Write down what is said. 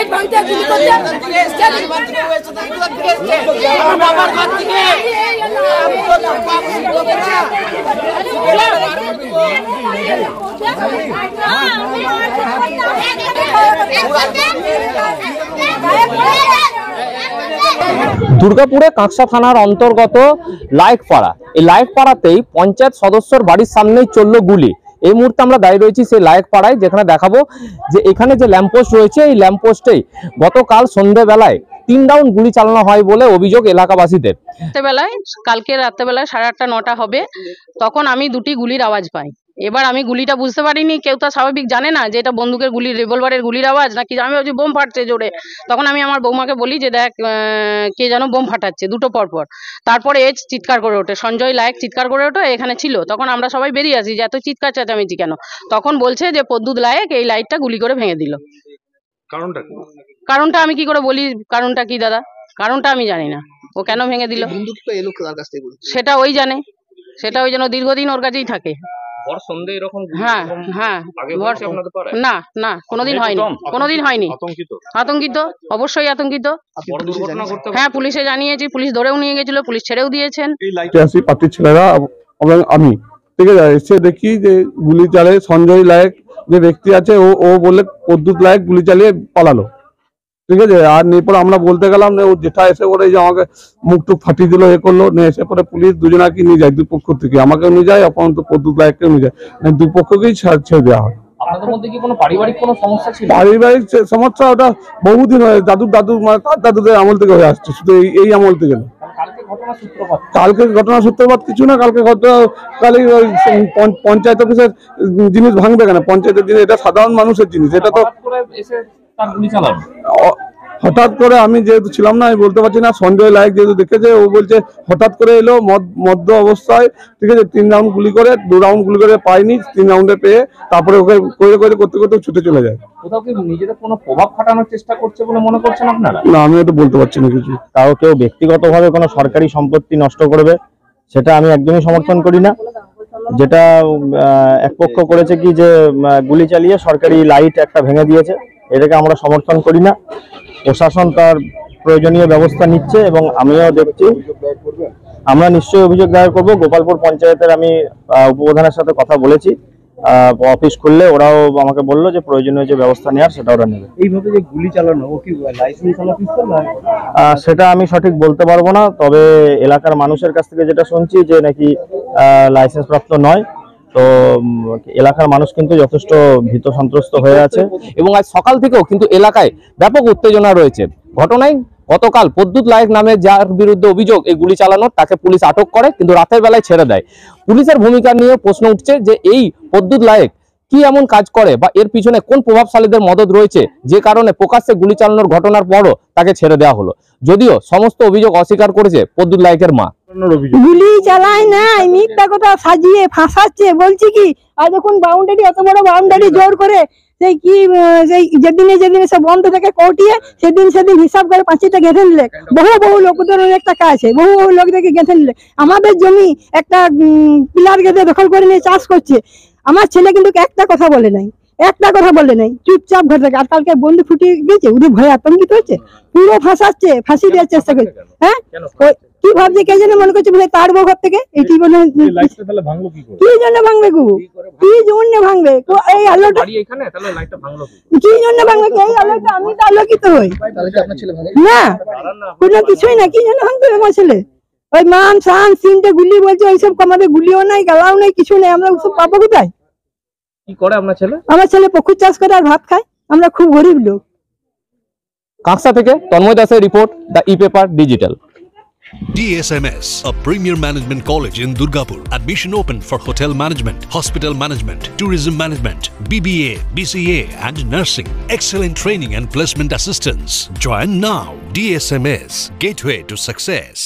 Light ভাঙতে গুলি করতে বাবার ঘর থেকে দুর্গাপুরে কাঁকসা থানার অন্তর্গত লাইকপাড়া, এই লাইকপাড়াতেই পঞ্চায়েত সদস্যর বাড়ির সামনেই চলল গুলি। এই মুহূর্তে আমরা দাঁড়িয়ে রয়েছি সেই লাইকপাড়ায়, যেখানে দেখাবো যে এখানে যে ল্যাম্পপোস্ট রয়েছে এই ল্যাম্পপোস্টেই গতকাল সন্ধ্যেবেলায় 3 রাউন্ড গুলি চালানো হয় বলে অভিযোগ এলাকাবাসীদের। কালকে রাত্রেবেলায় 8:30 9টা হবে, তখন আমি 2টি গুলির আওয়াজ পাই। এবার আমি গুলিটা বুঝতে পারিনি, কেউ তো স্বাভাবিক জানে না যে এটা বন্দুকের গুলি, রিভলভারের গুলির আওয়াজ নাকি। আমি ভাবছি বোম ফাটছে জোরে। তখন আমি আমার বৌমাকে বলি যে দেখ কে যেন বোম ফাটাচ্ছে, দুটো পরপর। তারপরে এজ চিৎকার করে ওঠে, সঞ্জয় লায়েক চিৎকার করে ওঠে, এখানে ছিল। তখন আমরা সবাই বেরিয়ে আসি যে এত চিৎকার চেঁচামেচি কেন। তখন বলছে যে প্রদ্যুৎ লায়েক এই লাইটটা গুলি করে ভেঙে দিল। কারণটা আমি কি করে বলি? কারণটা কি দাদা? কারণটা আমি জানি না, ও কেন ভেঙে দিল সেটা ওই জানে। সেটা ওই জন্য দীর্ঘদিন ওর কাছেই থাকে। হ্যাঁ হ্যাঁ, না না, কোনোদিন হয়নি, কোনোদিন হয়নি। আতঙ্কিত, অবশ্যই আতঙ্কিত। হ্যাঁ, পুলিশে জানিয়েছি, পুলিশ ধরেও নিয়ে গেছিল, পুলিশ ছেড়েও দিয়েছেন। পার্টির ছেলেরা আমি ঠিক আছে এসে দেখি যে গুলি চালিয়ে সঞ্জয় লায়েক যে ব্যক্তি আছে ও বললে প্রদ্যুৎ লায়েক গুলি চালিয়ে পালালো, ঠিক আছে। আর এরপর আমরা বলতে গেলাম ও যেটা এসে করে যে আমাকে মুখ টুক ফাটিয়ে দিল, এ করলো, এসে পরে পুলিশ দুজনাকে নিয়ে যায়, দুই পক্ষ থেকে আমাকেও নিয়ে যায়, অপরন্ত প্রদ্যুৎ লায়েককেও নিয়ে যায়, দুই পক্ষকেই ছেড়ে দেওয়া হয়। আপনাদের মধ্যে কি কোনো পারিবারিক কোনো সমস্যা ছিল? পারিবারিক সমস্যা ওটা বহুদিন হয়, দাদু মানে তার দাদুদের আমল থেকে হয়ে আসছে, শুধু এই আমল থেকে না। কালকে ঘটনা সূত্রপাত কিছু না, কালকে কালই ওই পঞ্চায়েত অফিসের জিনিস ভাঙবে কেন? পঞ্চায়েতের জিনিস, এটা সাধারণ মানুষের জিনিস, এটা তো হঠাৎ করে আমি যেহেতু ছিলাম না আমি বলতে পারছি না। সঞ্জয় লায়েক যেহেতু দেখেছে, ও বলছে হঠাৎ করে এলো মধ্য অবস্থায়, ঠিক আছে, 3 রাউন্ড গুলি করে, 2 রাউন্ড গুলি করে পাইনি, 3 রাউন্ডে পেয়ে তারপরে ওকে করতে করতে ছুটে চলে যায়। কোথাও কি নিজেদের কোনো প্রভাব খাটানোর চেষ্টা করছে বলে মনে করছেন আপনারা? না, আমি এটা বলতে পারছি না কিছু। তাও কেউ ব্যক্তিগতভাবে কোনো সরকারি সম্পত্তি নষ্ট করবে সেটা আমি একদমই সমর্থন করি না। যেটা এক পক্ষ করেছে কি যে গুলি চালিয়ে সরকারি লাইট একটা ভেঙে দিয়েছে, এটাকে আমরা সমর্থন করি না। প্রশাসন তার প্রয়োজনীয় ব্যবস্থা নিচ্ছে এবং আমিও দেখছি, আমরা নিশ্চয়ই অভিযোগ দায়ের করব। গোপালপুর পঞ্চায়েতের আমি উপপ্রধানের সাথে কথা বলেছি, অফিস খুললে ওরাও আমাকে বললো যে প্রয়োজনীয় যে ব্যবস্থা নেওয়ার সেটা ওরা নেবে। এইভাবে যে গুলি চালানো, ও কি লাইসেন্স ওয়ালা পিস্তল? সেটা আমি সঠিক বলতে পারবো না, তবে এলাকার মানুষের কাছ থেকে যেটা শুনছি যে নাকি লাইসেন্স প্রাপ্ত নয়। তো এলাকার মানুষ কিন্তু যথেষ্ট ভীত সন্ত্রস্ত হয়ে আছে এবং আজ সকাল থেকেও কিন্তু এলাকায় ব্যাপক উত্তেজনা রয়েছে। ঘটনায় গতকাল প্রদ্যুৎ লায়েক নামে যার বিরুদ্ধে অভিযোগ এই গুলি চালানোর, তাকে পুলিশ আটক করে কিন্তু রাতের বেলায় ছেড়ে দেয়। পুলিশের ভূমিকা নিয়ে প্রশ্ন উঠছে যে এই প্রদ্যুৎ লায়েক কি এমন কাজ করে বা এর পিছনে কোন প্রভাবশালীদের মদত রয়েছে যে কারণে প্রকাশ্যে গুলি চালানোর ঘটনার পরও তাকে ছেড়ে দেওয়া হলো। যদিও সমস্ত অভিযোগ অস্বীকার করেছে প্রদ্যুৎ লায়েকের মা। গুলি চালায় না, মিথ্যা কথা সাজিয়ে ফাঁসাচ্ছে। বলছি কি, আর যখন বাউন্ডারি, এত বড় বাউন্ডারি জোর করে সেই কি সেই যেদিনে সব বন্ধ থেকে কটিয়ে সেদিন হিসাব করে 5টা গেঁথে নিলে, বহু লোকদের একটা কাজ আছে, বহু লোকদেরকে গেঁথে নিলে। আমাদের জমি একটা পিলার গেঁথে দখল করে নিয়ে চাষ করছে। আমার ছেলে কিন্তু একটা কথা বলে নাই, চুপচাপ ঘর থেকে। আর কালকে বন্ধু ফুটিয়ে গেছে, ওদের ভয়ে আতঙ্কিত হচ্ছে, পুরো ফাঁসাচ্ছে, ফাঁসি দেওয়ার চেষ্টা করছে। হ্যাঁ, কি ভাবছে কে যেন মনে করছে বোধহয় তার বউ ঘর থেকে এটি বলে কি জন্য ভাঙবে গু, কি জন্য ভাঙবে এই আলোটা, কি জন্য ভাঙবে এই আলোটা? আমি তো আলোকিত হই না, কোনো কিছুই না, কি জন্য ভাঙবে আমার ছেলে? ওই মান সান সিনটে গুলি বলছে, ওইসব আমাদের গুলিও নাই, গালাও নাই, কিছু নেই। আমরা ওসব পাবো কোথায়? কি করে আপনার ছেলে? আমার ছেলে পুকুর চাষ করে আর ভাত খায়। আমরা খুব গরিব লোক। কাঁকসা থেকে তন্ময় দাসের report, the e-paper digital. DSMS, a premier management college in Durgapur. Admission open for hotel management, hospital management, tourism management, BBA, BCA and nursing. Excellent training and placement assistance. Join now. DSMS, gateway to success.